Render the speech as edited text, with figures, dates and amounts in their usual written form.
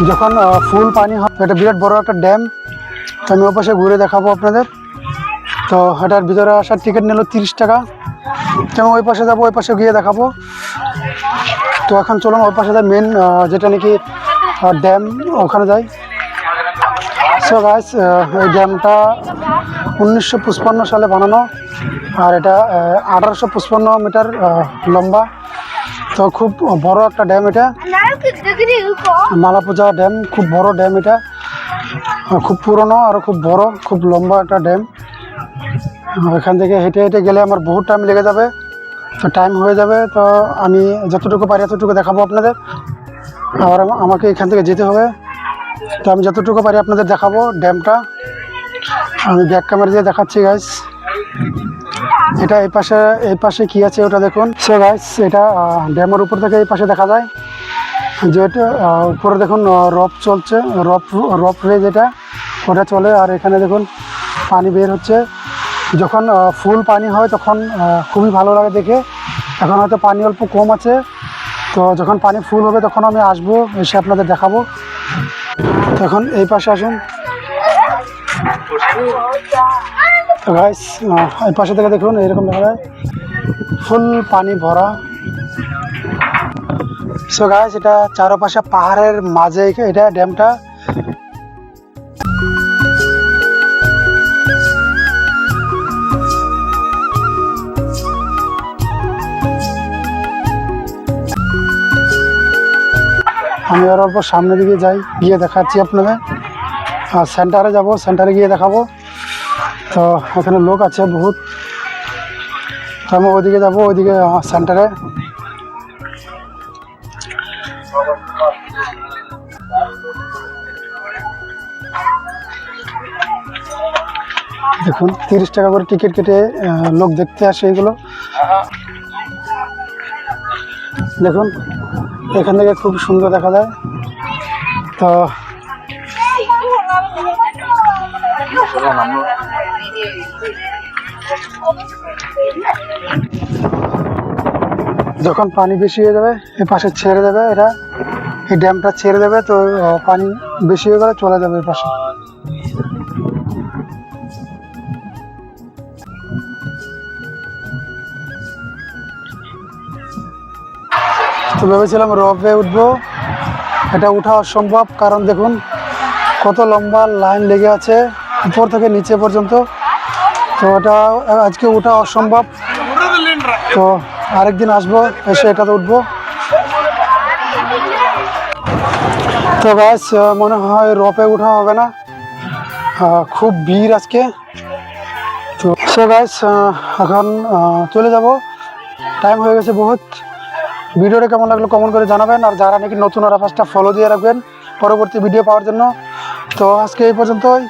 যখন ফুল পানি হয়, এটা বিরাট বড় একটা ড্যাম। তো আমি ওই পাশে ঘুরে দেখাবো আপনাদের। তো এটার ভিতরে আসার টিকিট নিল 30 টাকা। তো আমি ওই পাশে যাবো, ওই পাশে গিয়ে দেখাবো। তো এখন চলুন ওই পাশে যাই, মেন যেটা নাকি ড্যাম, ওখানে যাই। সো গাইস, এই ড্যামটা 1955 সালে বানানো, আর এটা 1855 মিটার লম্বা। তো খুব বড় একটা ড্যাম এটা, মালাপূজা ড্যাম। খুব বড় ড্যাম এটা, খুব পুরনো আর খুব বড়, খুব লম্বা একটা ড্যাম। এখান থেকে হেঁটে হেঁটে গেলে আমার বহুত টাইম লেগে যাবে, তো টাইম হয়ে যাবে। তো আমি যতটুকু পারি এতটুকু দেখাবো আপনাদের, আর আমাকে এখান থেকে যেতে হবে। তো আমি যতটুকু পারি আপনাদের দেখাবো ড্যামটা। আমি ব্যাক ক্যামেরা দিয়ে দেখাচ্ছি গাইস। এটা এই পাশে কি আছে ওটা দেখুন। সো গাইস, এটা ড্যামের উপর থেকে এই পাশে দেখা যায়, যেটা উপরে দেখুন রপ চলছে, রপ রে যেটা, ওটা চলে। আর এখানে দেখুন পানি বের হচ্ছে। যখন ফুল পানি হয় তখন খুবই ভালো লাগে দেখে। এখন হয়তো পানি অল্প কম আছে, তো যখন পানি ফুল হবে তখন আমি আসবো, এসে আপনাদের দেখাবো। তখন এই পাশে আসুন। তো গাইস, এই পাশে থেকে দেখুন এরকম দেখা যায়, ফুল পানি ভরা। সো গাইস, এটা চারপাশে পাহাড়ের মাঝে এটা ড্যামটা। আমি আর অল্প সামনের দিকে যাই, গিয়ে দেখাচ্ছি আপনাদের। সেন্টারে যাব, সেন্টারে গিয়ে দেখাবো। তো এখানে লোক আছে বহুত, তো আমি ওইদিকে যাবো, ওইদিকে সেন্টারে। দেখুন 30 টাকা করে টিকিট কেটে লোক দেখতে আসে এগুলো। দেখুন এখান থেকে খুব সুন্দর দেখা যায়। তো যখন পানি বেশি হয়ে যাবে এই পাশে ছেড়ে দেবে, এটা এই ড্যামটা ছেড়ে দেবে। তো পানি বেশি হয়ে গেলে চলে যাবে এই পাশে। তো ভেবেছিলাম রপে উঠবো, এটা উঠা অসম্ভব, কারণ দেখুন কত লম্বা লাইন লেগে আছে উপর থেকে নিচে পর্যন্ত। তো এটা আজকে উঠা অসম্ভব। তো আরেকদিন আসবো, এসে এটাতে উঠবো। তো গাইস, মনে হয় রপে উঠা হবে না, খুব ভিড় আজকে। তো সো গাইস, এখন চলে যাব, টাইম হয়ে গেছে বহুত। ভিডিওটা কেমন লাগলো কমেন্ট করে জানাবেন, আর যারা নাকি নতুন ওরা ফার্স্টটা ফলো দিয়ে রাখবেন পরবর্তী ভিডিও পাওয়ার জন্য। তো আজকে এই পর্যন্তই।